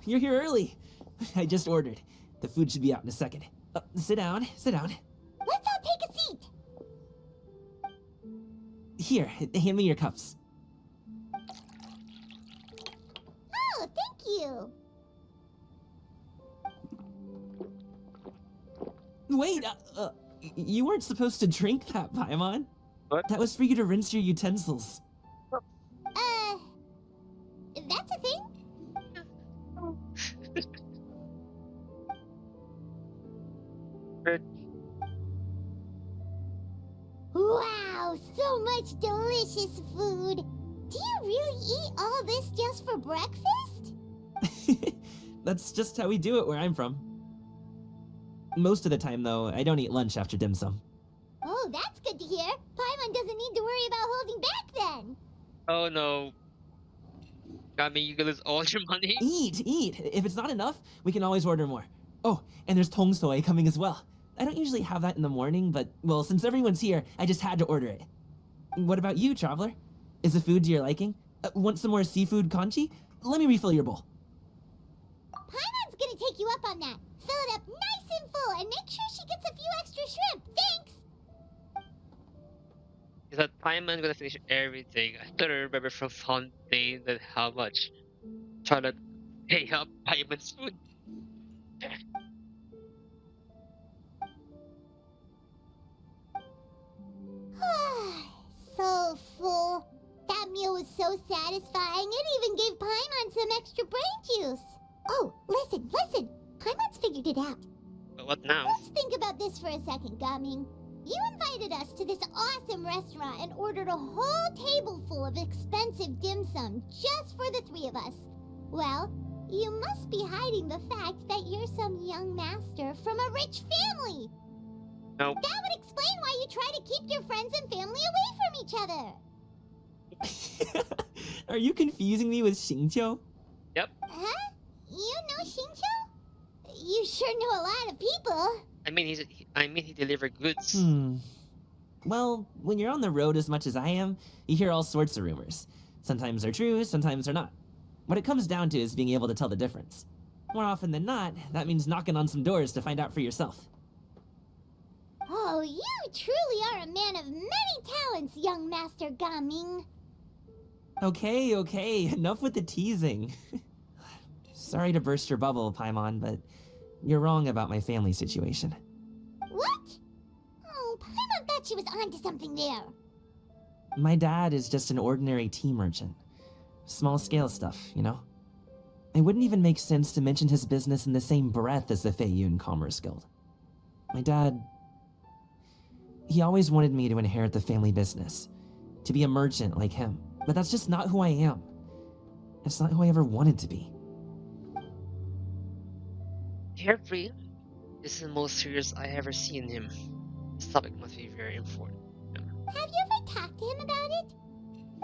you're here early. I just ordered. The food should be out in a second. Sit down, sit down. Let's all take a seat. Here, hand me your cups. Oh, thank you. Wait, you weren't supposed to drink that, Paimon. What? That was for you to rinse your utensils. That's a thing? Wow, so much delicious food. Do you really eat all this just for breakfast? That's just how we do it where I'm from. Most of the time, though, I don't eat lunch after dim sum. Oh, that's good to hear. Paimon doesn't need to worry about holding back then. Oh no. I mean, you can lose all your money. Eat, eat. If it's not enough, we can always order more. Oh, and there's tong soy coming as well. I don't usually have that in the morning, but, well, since everyone's here, I just had to order it. What about you, traveler? Is the food to your liking? Want some more seafood congee? Let me refill your bowl. Paimon's gonna take you up on that. Fill it up nice and full and make sure she gets a few extra shrimp. Thanks! Is that Paimon gonna finish everything? I don't remember from Fontaine that how much. Trying to pay up Paimon's food. So full. That meal was so satisfying, it even gave Paimon some extra brain juice. Oh, listen. Paimon's figured it out. But what now? Let's think about this for a second, Gaming. You invited us to this awesome restaurant and ordered a whole table full of expensive dim sum just for the three of us. Well, you must be hiding the fact that you're some young master from a rich family. Nope. That would explain why you try to keep your friends and family away from each other. Are you confusing me with Xingqiu? Yep. Huh? You know Xingqiu? You sure know a lot of people. I mean, he delivered goods. Well, when you're on the road as much as I am, you hear all sorts of rumors. Sometimes they're true, sometimes they're not. What it comes down to is being able to tell the difference. More often than not, that means knocking on some doors to find out for yourself. Oh, you truly are a man of many talents, young Master Gaming. Okay, enough with the teasing. Sorry to burst your bubble, Paimon, but you're wrong about my family situation. What? Oh, Paimon thought she was onto something there. My dad is just an ordinary tea merchant. Small-scale stuff, you know? It wouldn't even make sense to mention his business in the same breath as the Feiyun Commerce Guild. My dad... he always wanted me to inherit the family business, to be a merchant like him. But that's just not who I am. It's not who I ever wanted to be. Carefree. This is the most serious I ever seen him. This topic must be very important. Have you ever talked to him about it?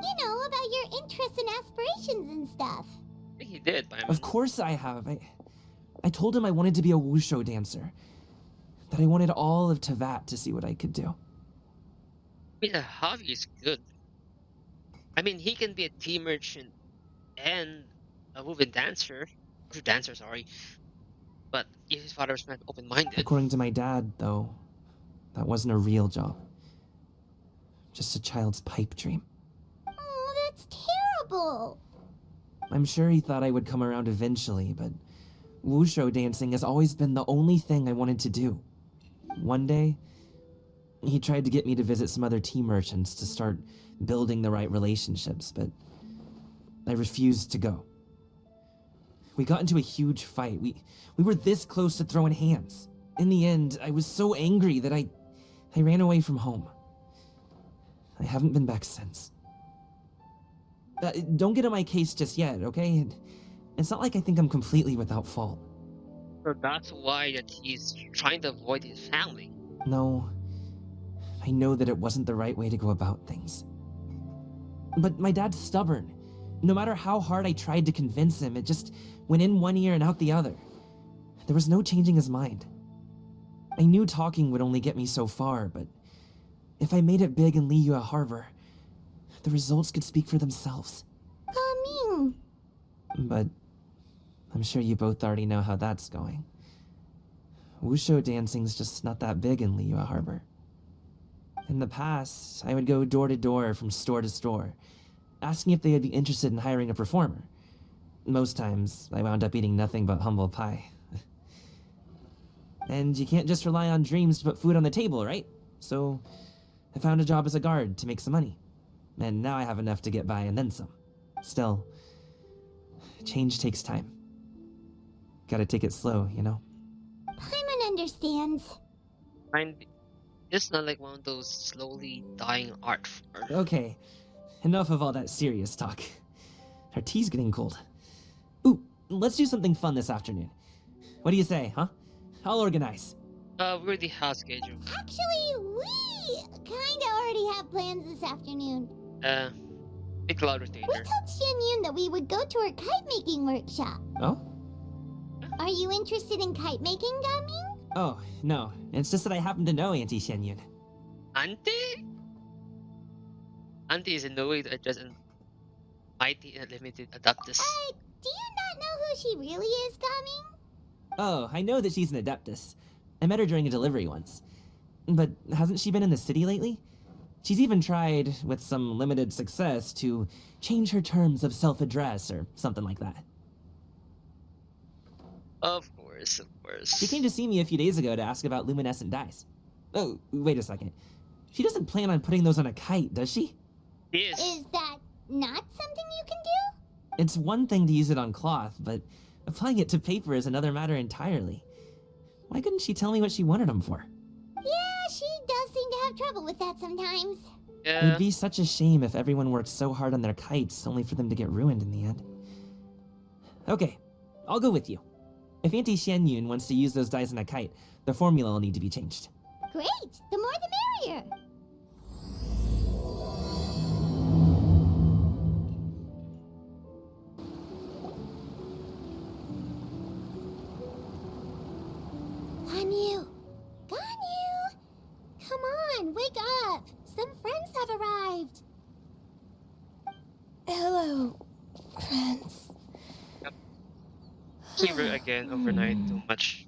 You know, about your interests and aspirations and stuff. I think he did, Paimon. Of course I have. I told him I wanted to be a wushu dancer. That I wanted all of Tevat to see what I could do. I mean, the hobby is good. I mean, he can be a tea merchant and a woven dancer. Sorry. But if his father was not open-minded... According to my dad, though, that wasn't a real job. Just a child's pipe dream. Oh, that's terrible. I'm sure he thought I would come around eventually, but wushu dancing has always been the only thing I wanted to do. One day, he tried to get me to visit some other tea merchants to start building the right relationships, but I refused to go. We got into a huge fight. We were this close to throwing hands. In the end, I was so angry that I ran away from home. I haven't been back since. Don't get on my case just yet, okay? It's not like I think I'm completely without fault. So that's why that he's trying to avoid his family. No, I know that it wasn't the right way to go about things. But my dad's stubborn. No matter how hard I tried to convince him, it just went in one ear and out the other. There was no changing his mind. I knew talking would only get me so far, but if I made it big in Liyue Harbor, the results could speak for themselves. Gaming. But I'm sure you both already know how that's going. Wushu dancing's just not that big in Liyue Harbor. In the past, I would go door to door from store to store, asking if they would be interested in hiring a performer. Most times, I wound up eating nothing but humble pie. And you can't just rely on dreams to put food on the table, right? So, I found a job as a guard to make some money. And now I have enough to get by and then some. Still, change takes time. Gotta take it slow, you know? Paimon understands. Mind, it's not like one of those slowly dying art forms. Okay, enough of all that serious talk. Our tea's getting cold. Ooh, let's do something fun this afternoon. What do you say, huh? I'll organize. We already have schedule. Actually, we kinda already have plans this afternoon. Big louder We theater. told Xianyun that we would go to her kite making workshop. Oh? Are you interested in kite making, Gaming? Oh, no. It's just that I happen to know Auntie Xianyun. Auntie? Auntie is in no way to address an mighty and limited adeptus. Do you not know who she really is, Gaming? Oh, I know that she's an adeptus. I met her during a delivery once. But hasn't she been in the city lately? She's even tried, with some limited success, to change her terms of self-address or something like that. Of course, of course. She came to see me a few days ago to ask about luminescent dyes. Oh, wait a second. She doesn't plan on putting those on a kite, does she? Yes. Is that not something you can do? It's one thing to use it on cloth, but applying it to paper is another matter entirely. Why couldn't she tell me what she wanted them for? Yeah, she does seem to have trouble with that sometimes. It Yeah. would be such a shame if everyone worked so hard on their kites only for them to get ruined in the end. Okay, I'll go with you. If Auntie Xianyun wants to use those dyes on a kite, the formula will need to be changed. Great! The more the merrier! Ganyu! Ganyu! Come on, wake up! Some friends have arrived! Hello, friends. Fever again overnight. Too much.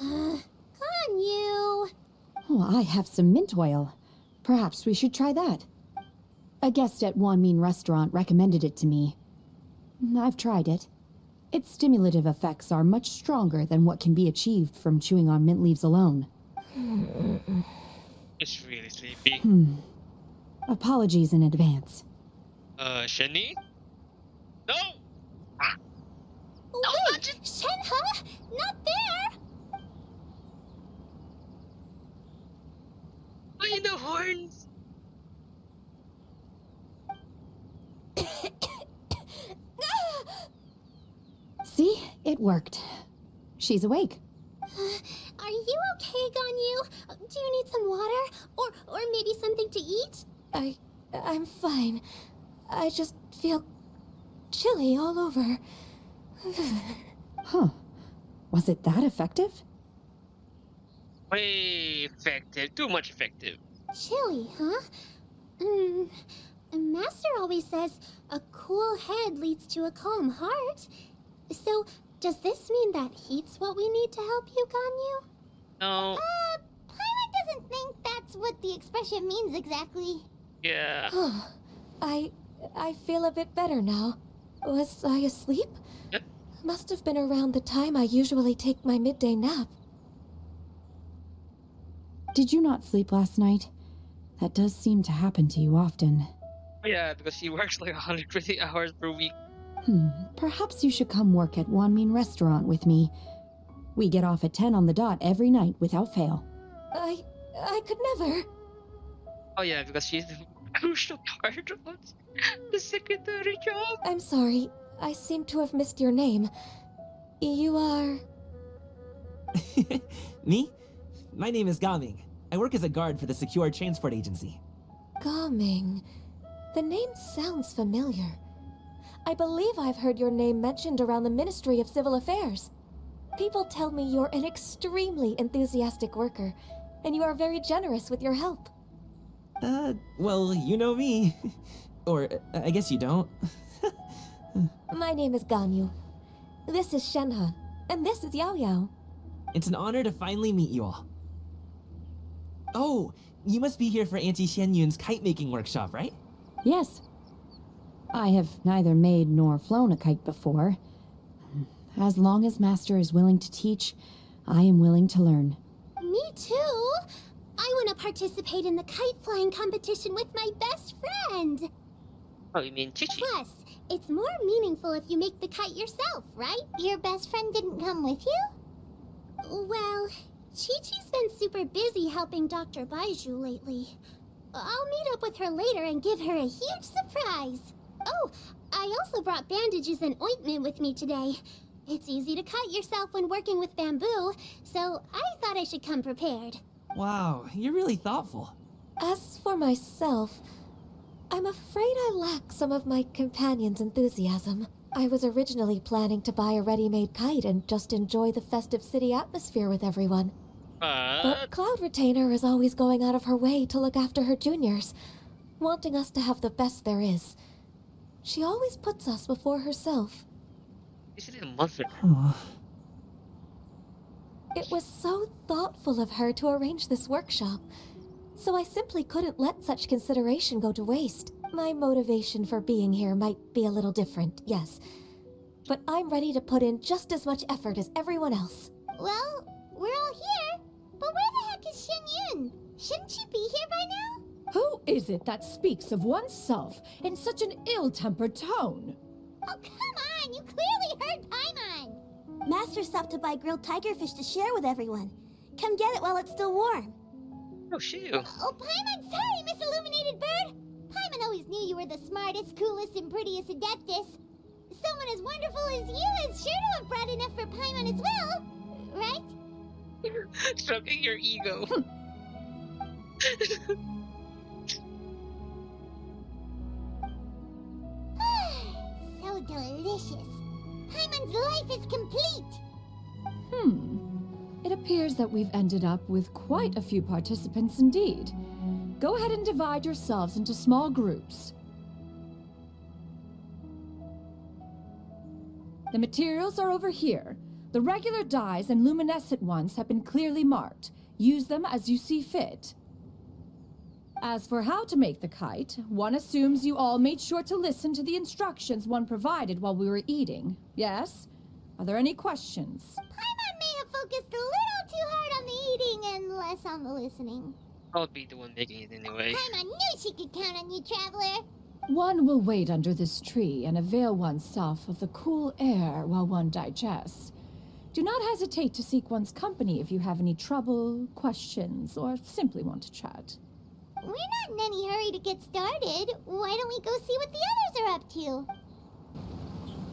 Ganyu! Oh, I have some mint oil. Perhaps we should try that. A guest at Wanmin restaurant recommended it to me. I've tried it. Its stimulative effects are much stronger than what can be achieved from chewing on mint leaves alone. It's really sleepy. Apologies in advance. Shani? No! Wait! Shenhe? Not there! Why the horns? See? It worked. She's awake. Are you okay, Ganyu? Do you need some water? Or maybe something to eat? I'm fine. I just feel chilly all over. Huh. Was it that effective? Way effective. Too much effective. Chilly, huh? Master always says a cool head leads to a calm heart. So, does this mean that heat's what we need to help you, Ganyu? No. Paimon doesn't think that's what the expression means exactly. Yeah. I feel a bit better now. Was I asleep? Yep. Must have been around the time I usually take my midday nap. Did you not sleep last night? That does seem to happen to you often. Yeah, because she works like 120 hours per week. Perhaps you should come work at Wanmin restaurant with me. We get off at 10 on the dot every night without fail. I could never. Oh yeah, because she's the crucial part of the secretary job. I'm sorry. I seem to have missed your name. You are... Me? My name is Gaming. I work as a guard for the Secure Transport Agency. Gaming. The name sounds familiar. I believe I've heard your name mentioned around the Ministry of Civil Affairs. People tell me you're an extremely enthusiastic worker, and you are very generous with your help. Well, you know me. Or, I guess you don't. My name is Ganyu. This is Shenhe, and this is Yao Yao. It's an honor to finally meet you all. Oh, you must be here for Auntie Xianyun's kite-making workshop, right? Yes. I have neither made nor flown a kite before. As long as Master is willing to teach, I am willing to learn. Me too. I want to participate in the kite flying competition with my best friend. Oh, you mean Chichi? Plus, it's more meaningful if you make the kite yourself, right? Your best friend didn't come with you? Well, Chi-Chi's been super busy helping Dr. Baiju lately. I'll meet up with her later and give her a huge surprise. Oh, I also brought bandages and ointment with me today. It's easy to cut yourself when working with bamboo, so I thought I should come prepared. Wow, you're really thoughtful. As for myself, I'm afraid I lack some of my companion's enthusiasm. I was originally planning to buy a ready-made kite and just enjoy the festive city atmosphere with everyone. But Cloud Retainer is always going out of her way to look after her juniors, wanting us to have the best there is. She always puts us before herself. Isn't it a month? It was so thoughtful of her to arrange this workshop, so I simply couldn't let such consideration go to waste. My motivation for being here might be a little different, yes, but I'm ready to put in just as much effort as everyone else. Well, we're all here, but where the heck is Xianyun? Shouldn't she be here by now? Who is it that speaks of oneself in such an ill-tempered tone? Oh, come on! You clearly heard Paimon! Master stopped to buy grilled tigerfish to share with everyone. Come get it while it's still warm. Oh, shoo. Oh, Paimon, sorry, Miss Illuminated Bird! Paimon always knew you were the smartest, coolest, and prettiest Adeptus. Someone as wonderful as you is sure to have brought enough for Paimon as well, right? Stroking your ego. So delicious. Paimon's life is complete. It appears that we've ended up with quite a few participants indeed. Go ahead and divide yourselves into small groups. The materials are over here. The regular dyes and luminescent ones have been clearly marked. Use them as you see fit. As for how to make the kite, one assumes you all made sure to listen to the instructions one provided while we were eating. Yes? Are there any questions? Paimon may have focused a little too hard on the eating and less on the listening. I'll be the one making it anyway. Paimon knew she could count on you, Traveler. One will wait under this tree and avail oneself of the cool air while one digests. Do not hesitate to seek one's company if you have any trouble, questions, or simply want to chat. We're not in any hurry to get started. Why don't we go see what the others are up to?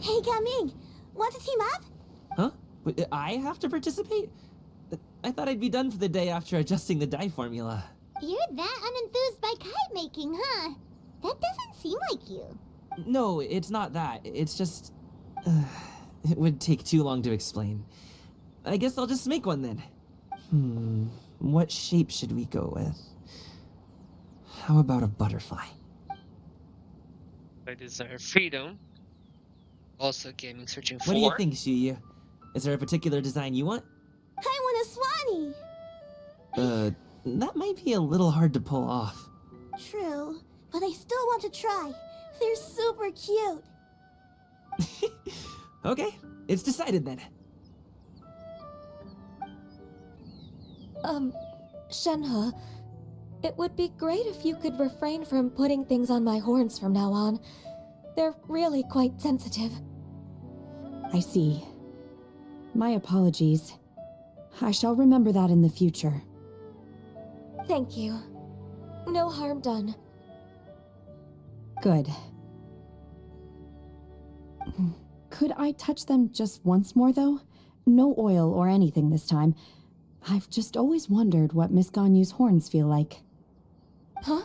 Hey, Gaming, want to team up? Huh? Wait, I have to participate? I thought I'd be done for the day after adjusting the dye formula. You're that unenthused by kite making, huh? That doesn't seem like you. No, it's not that. It's just... it would take too long to explain. I guess I'll just make one then. What shape should we go with? How about a butterfly? I desire freedom. Also gaming searching for... What do you think, Shuyu? Is there a particular design you want? I want a swanee. That might be a little hard to pull off. True, but I still want to try. They're super cute. Okay, it's decided then. Shenhe, it would be great if you could refrain from putting things on my horns from now on. They're really quite sensitive. I see. My apologies. I shall remember that in the future. Thank you. No harm done. Good. Could I touch them just once more, though? No oil or anything this time. I've just always wondered what Miss Ganyu's horns feel like. Huh?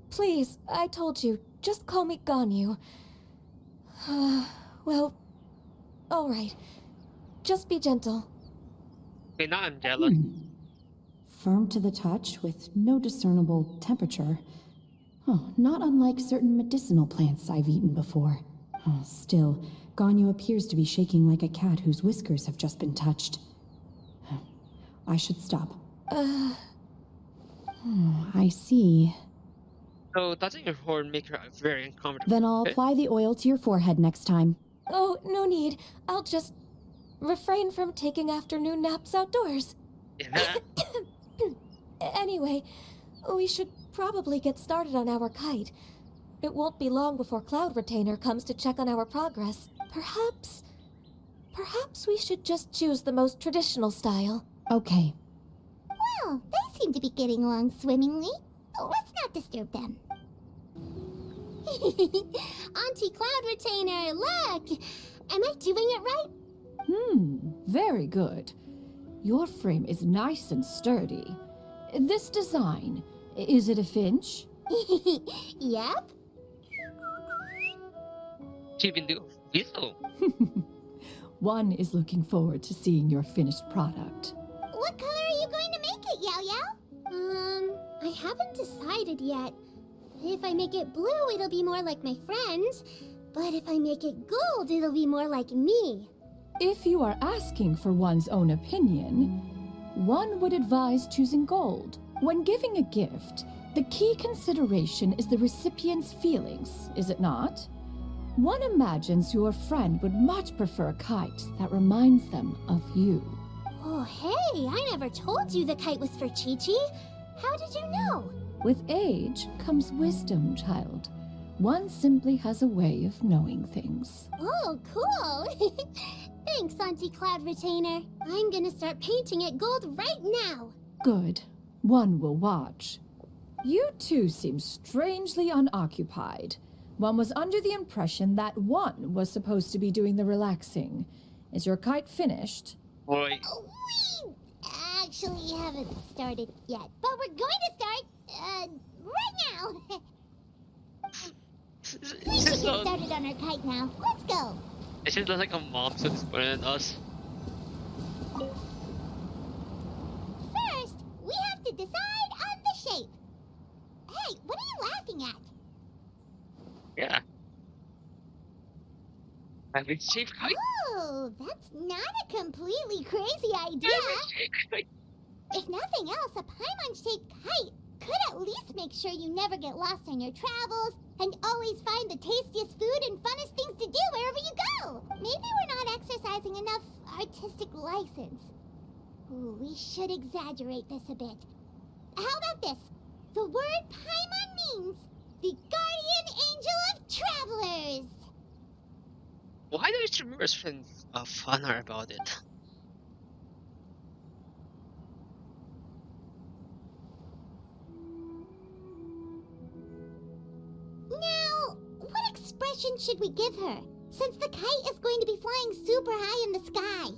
Please, I told you, just call me Ganyu. Well, alright. Just be gentle. Okay, now I'm jealous. Firm to the touch with no discernible temperature. Oh, not unlike certain medicinal plants I've eaten before. Oh, still, Ganyu appears to be shaking like a cat whose whiskers have just been touched. I should stop. I see. So touching your horn make her very uncomfortable. Then I'll okay? apply the oil to your forehead next time. Oh, no need. I'll just refrain from taking afternoon naps outdoors. Yeah. Anyway, we should probably get started on our kite. It won't be long before Cloud Retainer comes to check on our progress. Perhaps we should just choose the most traditional style. Okay. Well, they seem to be getting along swimmingly. Let's not disturb them. Auntie Cloud Retainer, look! Am I doing it right? Very good. Your frame is nice and sturdy. This design, is it a finch? Yep. She even do a whistle. One is looking forward to seeing your finished product. What color are you going to make it, Yao Yao? I haven't decided yet. If I make it blue, it'll be more like my friends. But if I make it gold, it'll be more like me. If you are asking for one's own opinion, one would advise choosing gold. When giving a gift, the key consideration is the recipient's feelings, is it not? One imagines your friend would much prefer a kite that reminds them of you. Oh, hey, I never told you the kite was for Chi-Chi. How did you know? With age comes wisdom, child. One simply has a way of knowing things. Oh, cool. Thanks, Auntie Cloud Retainer. I'm gonna start painting it gold right now. Good. One will watch. You two seem strangely unoccupied. One was under the impression that one was supposed to be doing the relaxing. Is your kite finished? Boy. We actually haven't started yet, but we're going to start, right now. We should get started on our kite now. Let's go. It seems like a mom so disappointed in us. First, we have to decide on the shape. Hey, what are you laughing at? Yeah. Having shaped kite. Oh, that's not a completely crazy idea. If nothing else, a Paimon-shaped kite could at least make sure you never get lost on your travels and always find the tastiest food and funnest things to do wherever you go. Maybe we're not exercising enough artistic license. Ooh, we should exaggerate this a bit. How about this? The word Paimon means the guardian angel of travelers. Why do these rumors find funner about it? Now, what expression should we give her, since the kite is going to be flying super high in the sky?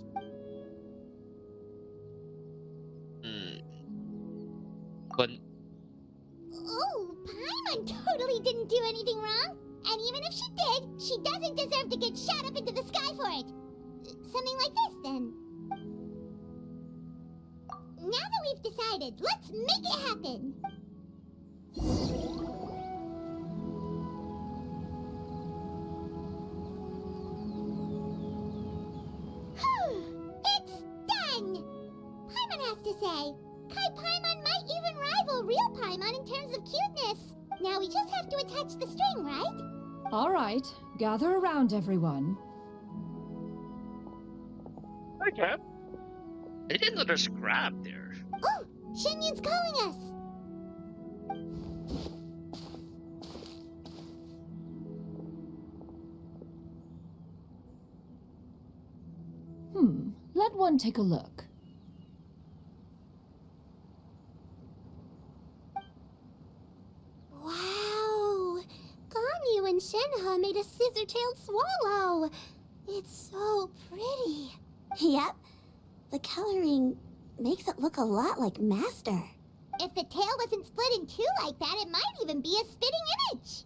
But Oh, Paimon totally didn't do anything wrong. And even if she did, she doesn't deserve to get shot up into the sky for it. Something like this, then. Now that we've decided, let's make it happen. It's done! Paimon has to say. Kai Paimon might even rival real Paimon in terms of cuteness. Now we just have to attach the string, right? All right, gather around, everyone. okay. I didn't know there's crab there. Oh, Shenyun's calling us. Let one take a look. Wow! Ganyu and Shenhe made a scissor-tailed swallow. It's so pretty. Yep. The coloring makes it look a lot like Master. If the tail wasn't split in two like that, it might even be a spitting image.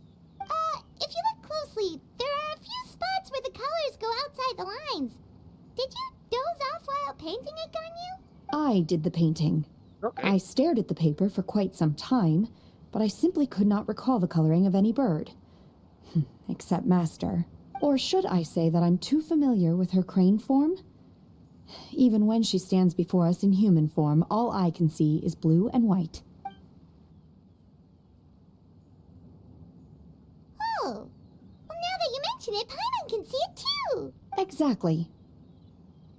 If you look closely, there are a few spots where the colors go outside the lines. Did you doze off while painting it, Ganyu? I did the painting. Okay. I stared at the paper for quite some time, but I simply could not recall the coloring of any bird. Except Master. Or should I say that I'm too familiar with her crane form? Even when she stands before us in human form, all I can see is blue and white. Oh, well, now that you mention it, Paimon can see it too. Exactly.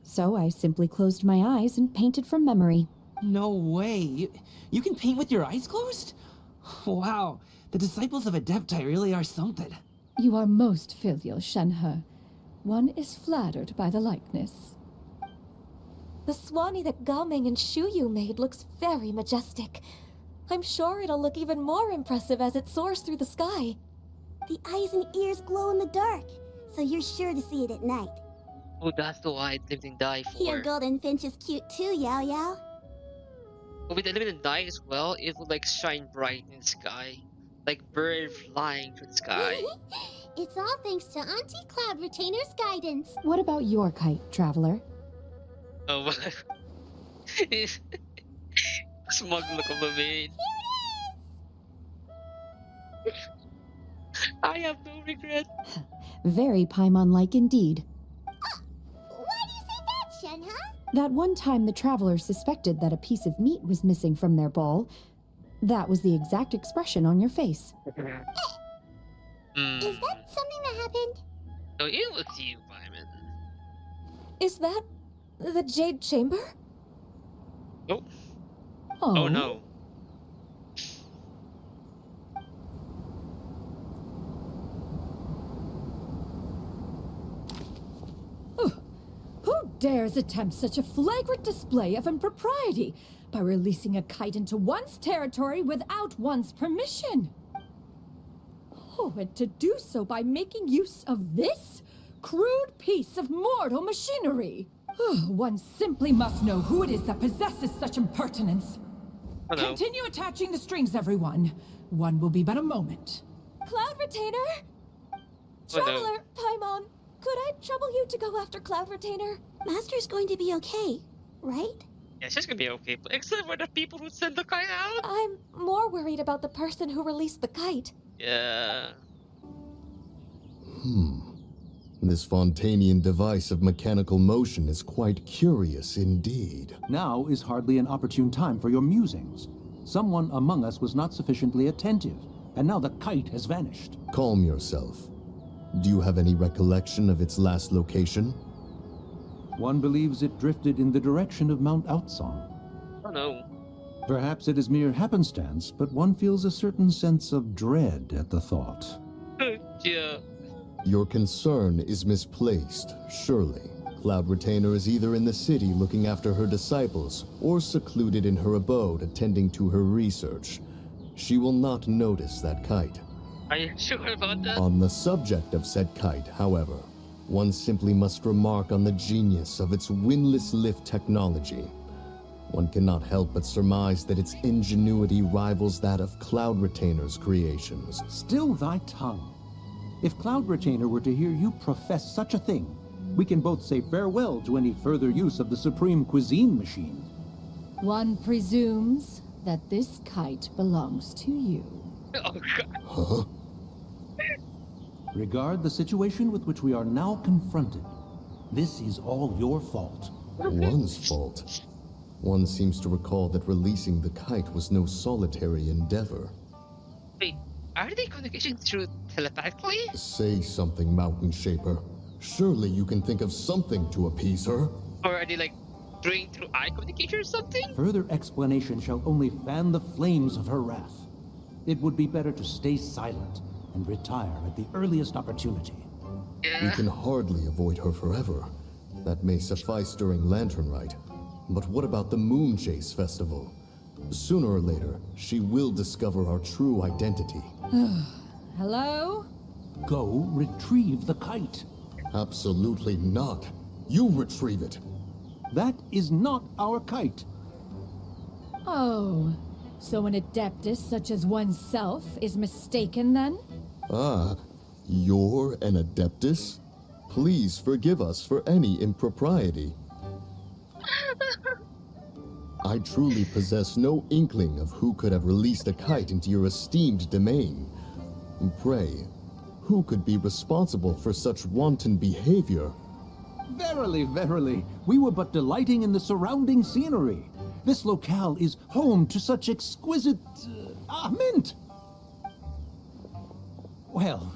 So I simply closed my eyes and painted from memory. No way. You can paint with your eyes closed? Wow, the disciples of Adepti really are something. You are most filial, Shenhe. One is flattered by the likeness. The Swanee that Gaming and Shuyu made looks very majestic. I'm sure it'll look even more impressive as it soars through the sky. The eyes and ears glow in the dark, so you're sure to see it at night. Oh, that's the one I lived and die Your for. golden finch is cute too, Yao Yao. But with the live and die as well, it would like shine bright in the sky. Like bird flying through the sky. It's all thanks to Auntie Cloud Retainer's guidance. What about your kite, traveler? Oh, well. Smug look of a maid. I have no regret. Very Paimon-like indeed. Why do you say that, Shenhe? That one time the traveler suspected that a piece of meat was missing from their bowl, that was the exact expression on your face. Hmm. Is that something that happened? No, it was you, Paimon. Is that the Jade Chamber? Nope. Oh, Oh no. Who dares attempt such a flagrant display of impropriety by releasing a kite into one's territory without one's permission? Oh, and to do so by making use of this crude piece of mortal machinery. One simply must know who it is that possesses such impertinence. Oh no. Continue attaching the strings, everyone. One will be but a moment. Cloud Retainer? Oh, no. Traveler, Paimon, could I trouble you to go after Cloud Retainer? Master's going to be okay, right? Yeah, she's gonna be okay, but except for the people who sent the kite out. I'm more worried about the person who released the kite. Yeah. This Fontanian device of mechanical motion is quite curious indeed. Now is hardly an opportune time for your musings. Someone among us was not sufficiently attentive, and now the kite has vanished. Calm yourself. Do you have any recollection of its last location? One believes it drifted in the direction of Mount Outsong. Oh no. Perhaps it is mere happenstance, but one feels a certain sense of dread at the thought. Yeah. Your concern is misplaced, surely. Cloud Retainer is either in the city looking after her disciples, or secluded in her abode attending to her research. She will not notice that kite. Are you sure about that? On the subject of said kite, however, one simply must remark on the genius of its windlass lift technology. One cannot help but surmise that its ingenuity rivals that of Cloud Retainer's creations. Still thy tongue. If Cloud Retainer were to hear you profess such a thing, we can both say farewell to any further use of the Supreme Cuisine Machine. One presumes that this kite belongs to you. Oh god. Huh? Regard the situation with which we are now confronted. This is all your fault. One's fault. One seems to recall that releasing the kite was no solitary endeavor. Wait, are they communicating through telepathically? Say something, Mountain Shaper. Surely you can think of something to appease her. Or are they like doing through eye communication or something? Further explanation shall only fan the flames of her wrath. It would be better to stay silent and retire at the earliest opportunity. We Yeah. can hardly avoid her forever. That may suffice during Lantern Rite. But what about the Moon Chase Festival? Sooner or later, she will discover our true identity. Hello? Go retrieve the kite. Absolutely not. You retrieve it. That is not our kite. Oh, so an adeptus such as oneself is mistaken then? Ah, you're an Adeptus? Please forgive us for any impropriety. I truly possess no inkling of who could have released a kite into your esteemed domain. Pray, Who could be responsible for such wanton behavior? Verily, verily, we were but delighting in the surrounding scenery. This locale is home to such exquisite... mint! Well,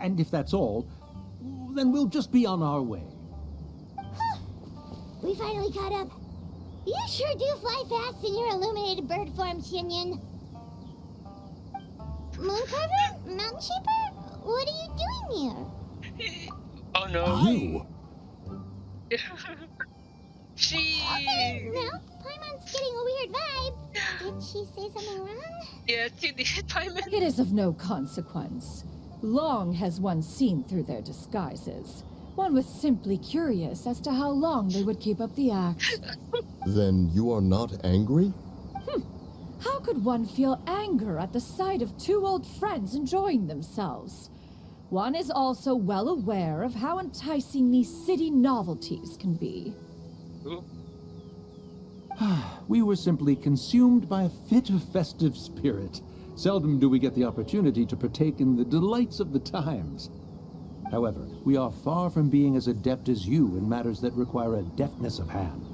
and if that's all, then we'll just be on our way. We finally caught up. You sure do fly fast in your illuminated bird form, Shinyan. Mooncarver? Mountain Sheeper? What are you doing here? Oh no. You? She. Okay, now, Paimon's getting a weird vibe. Did she say something wrong? Yeah, she did, Paimon. It is of no consequence. Long has one seen through their disguises. One was simply curious as to how long they would keep up the act. Then you are not angry? How could one feel anger at the sight of two old friends enjoying themselves? One is also well aware of how enticing these city novelties can be. Ooh. We were simply consumed by a fit of festive spirit. Seldom do we get the opportunity to partake in the delights of the times. However, we are far from being as adept as you in matters that require a deftness of hand.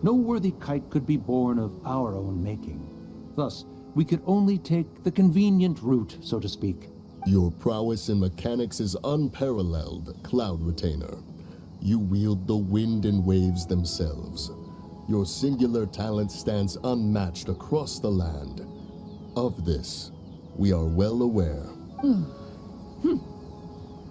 No worthy kite could be born of our own making. Thus, we could only take the convenient route, so to speak. Your prowess in mechanics is unparalleled, Cloud Retainer. You wield the wind and waves themselves. Your singular talent stands unmatched across the land. Of this, we are well aware.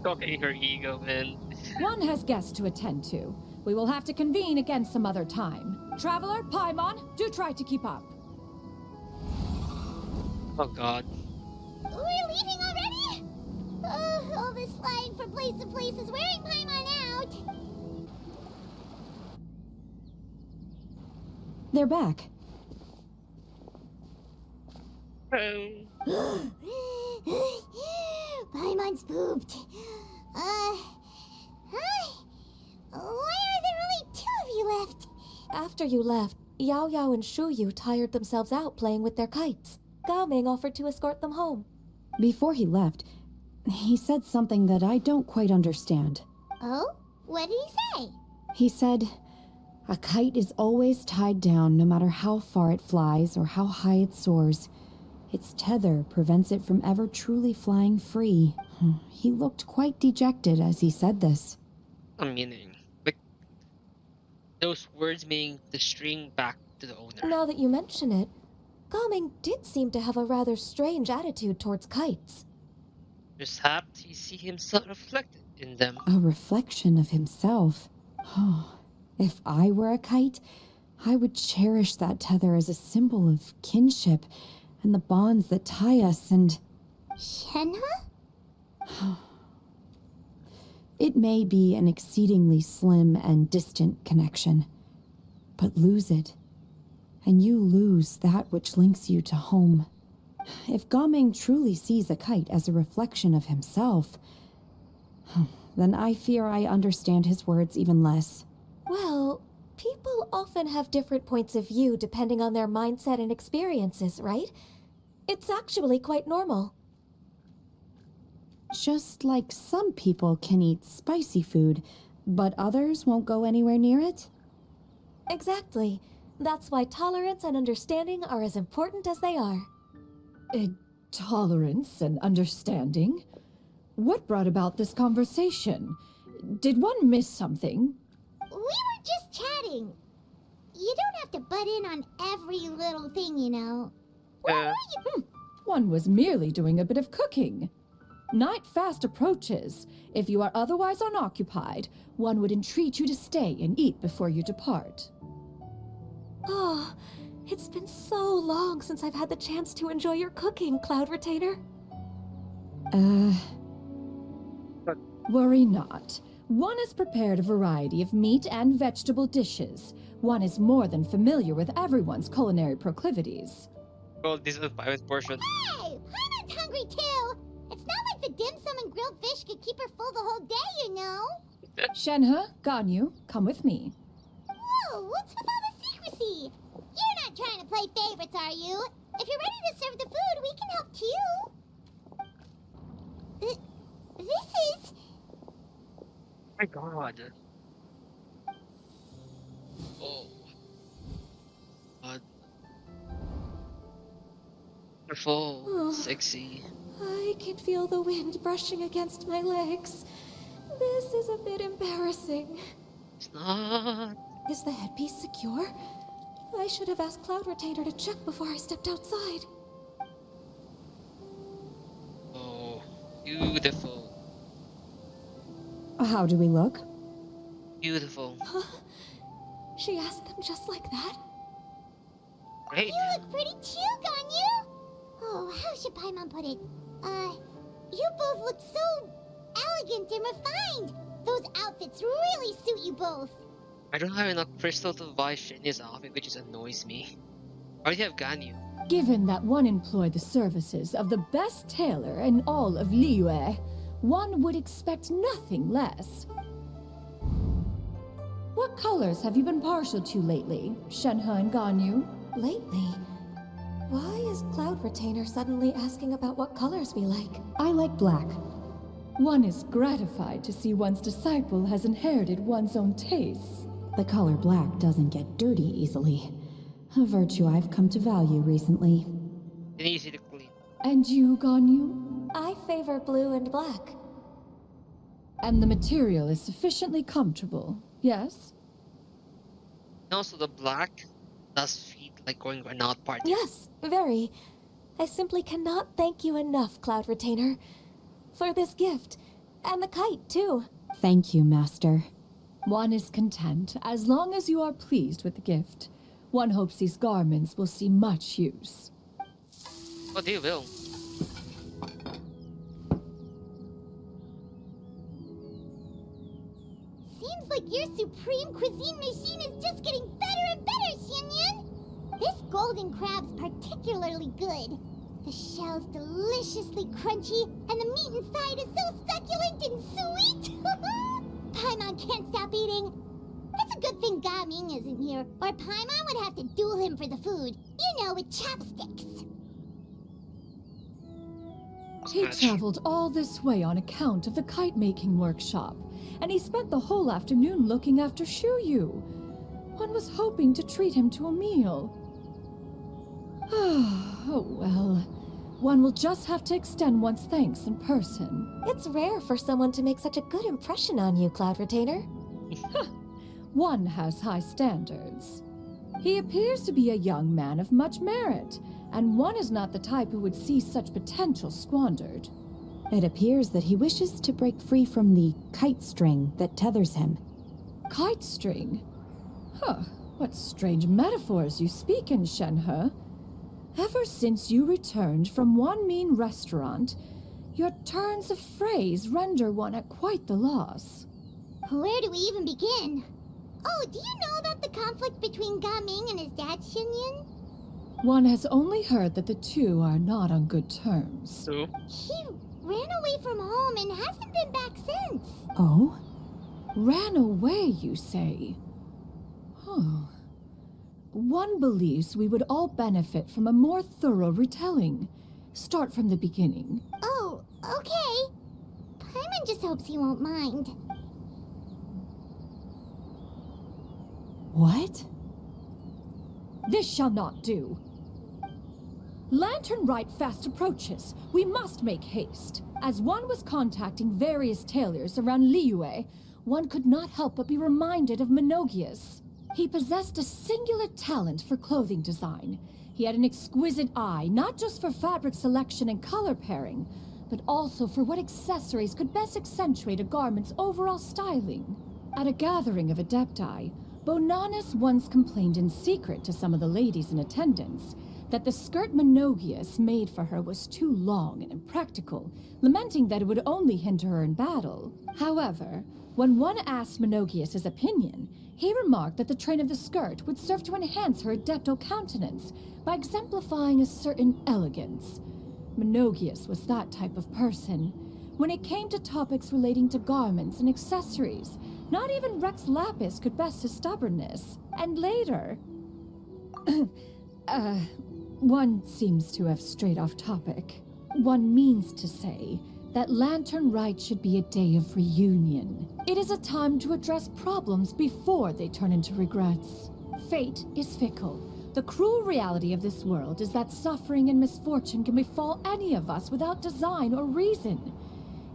Talking her ego, man. One has guests to attend to. We will have to convene again some other time. Traveler, Paimon, do try to keep up. Oh god. We're leaving already? All this flying from place to place is wearing Paimon out. They're back. Paimon's pooped. Hi. Why are there only two of you left? After you left, Yao Yao and Shu Yu tired themselves out playing with their kites. Gao Ming offered to escort them home. Before he left, he said something that I don't quite understand. Oh? What did he say? He said, a kite is always tied down no matter how far it flies or how high it soars. Its tether prevents it from ever truly flying free. He looked quite dejected as he said this. I'm meaning. Like, those words meaning the string back to the owner. Now that you mention it, Gao Ming did seem to have a rather strange attitude towards kites. Perhaps he see himself reflected in them. A reflection of himself. Oh, if I were a kite, I would cherish that tether as a symbol of kinship and the bonds that tie us and... Shenhe? It may be an exceedingly slim and distant connection, but lose it, and you lose that which links you to home. If Gao Ming truly sees a kite as a reflection of himself, then I fear I understand his words even less. Well, people often have different points of view depending on their mindset and experiences, right? It's actually quite normal. Just like some people can eat spicy food, but others won't go anywhere near it? Exactly. That's why tolerance and understanding are as important as they are. Tolerance and understanding? What brought about this conversation? Did one miss something? We were just chatting. You don't have to butt in on every little thing, you know. One was merely doing a bit of cooking. Night fast approaches. If you are otherwise unoccupied, one would entreat you to stay and eat before you depart. Oh, it's been so long since I've had the chance to enjoy your cooking, Cloud Retainer. Worry not. One has prepared a variety of meat and vegetable dishes. One is more than familiar with everyone's culinary proclivities. Oh, this is the private portion. Hey, Paimon's hungry too. It's not like the dim sum and grilled fish could keep her full the whole day, you know. Shenhe, Ganyu, come with me. Whoa, what's with all the secrecy? You're not trying to play favorites, are you? If you're ready to serve the food, we can help too. This is... My God. Oh, God. Wonderful, Oh. sexy. I can feel the wind brushing against my legs. This is a bit embarrassing. It's not. Is the headpiece secure? I should have asked Cloud Retainer to check before I stepped outside. Oh, beautiful. How do we look? Beautiful. She asked them just like that? Great. You look pretty too, Ganyu! Oh, how should Paimon put it? You both look so elegant and refined! Those outfits really suit you both. I don't have enough crystal to buy Shinya's outfit, which just annoys me. I already have Ganyu. Given that one employed the services of the best tailor in all of Liyue, one would expect nothing less. What colors have you been partial to lately, Shenhe and Ganyu? Lately? Why is Cloud Retainer suddenly asking about what colors we like? I like black. One is gratified to see one's disciple has inherited one's own tastes. The color black doesn't get dirty easily. A virtue I've come to value recently. And easy to clean. And you, Ganyu? I favor blue and black. And the material is sufficiently comfortable, yes? And also the black does feel like going to an out party. Yes, very. I simply cannot thank you enough, Cloud Retainer, for this gift. And the kite, too. Thank you, Master. One is content as long as you are pleased with the gift. One hopes these garments will see much use. What do you will? Seems like your supreme cuisine machine is just getting better and better, Xianyun! This golden crab's particularly good. The shell's deliciously crunchy, and the meat inside is so succulent and sweet! Paimon can't stop eating. It's a good thing Gaming isn't here, or Paimon would have to duel him for the food. You know, with chopsticks. He Smash. traveled all this way on account of the kite-making workshop, and he spent the whole afternoon looking after Shuyu. One was hoping to treat him to a meal. Oh, well. One will just have to extend one's thanks in person. It's rare for someone to make such a good impression on you, Cloud Retainer. One has high standards. He appears to be a young man of much merit, and one is not the type who would see such potential squandered. It appears that he wishes to break free from the kite string that tethers him. Kite string? Huh, what strange metaphors you speak in, Shenhe. Ever since you returned from one mean restaurant, your turns of phrase render one at quite the loss. Where do we even begin? Oh, do you know about the conflict between Gaming and his dad, Xianyun? One has only heard that the two are not on good terms. So, He ran away from home and hasn't been back since. Oh? Ran away, you say? Huh. One believes we would all benefit from a more thorough retelling. Start from the beginning. Oh, okay. Paimon just hopes he won't mind. What? This shall not do. Lantern Rite fast approaches. We must make haste. As one was contacting various tailors around Liyue, one could not help but be reminded of Menogias. He possessed a singular talent for clothing design. He had an exquisite eye, not just for fabric selection and color pairing, but also for what accessories could best accentuate a garment's overall styling. At a gathering of Adepti, Bonanis once complained in secret to some of the ladies in attendance that the skirt Menogias made for her was too long and impractical, lamenting that it would only hinder her in battle. However, when one asked Menogias his opinion, he remarked that the train of the skirt would serve to enhance her adepto countenance by exemplifying a certain elegance. Menogias was that type of person. When it came to topics relating to garments and accessories, not even Rex Lapis could best his stubbornness. And later... one seems to have strayed off topic. One means to say that Lantern Rite should be a day of reunion. It is a time to address problems before they turn into regrets. Fate is fickle. The cruel reality of this world is that suffering and misfortune can befall any of us without design or reason.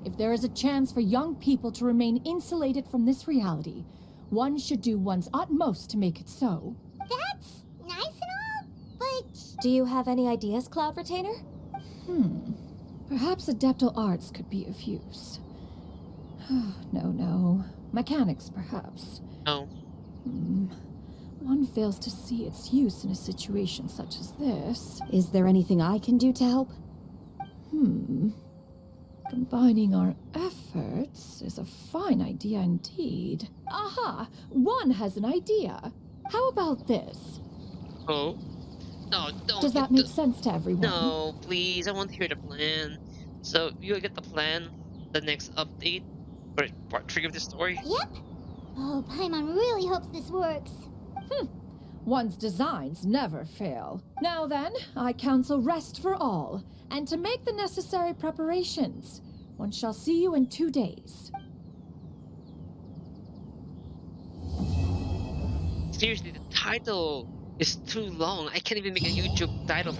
If there is a chance for young people to remain insulated from this reality, one should do one's utmost to make it so. That's nice and all, but Do you have any ideas, Cloud Retainer? Perhaps Adeptal Arts could be of use. No. Mechanics, perhaps. No. One fails to see its use in a situation such as this. Is there anything I can do to help? Combining our efforts is a fine idea indeed. Aha! One has an idea. How about this? Oh. No, don't. Does that make sense to everyone? No, please. I want to hear the plan. So you'll get the plan, the next update, or part 3 of the story. yep. Oh, Paimon really hopes this works. One's designs never fail. Now then, I counsel rest for all, and to make the necessary preparations. One shall see you in 2 days. Seriously, the title is too long. I can't even make a YouTube title for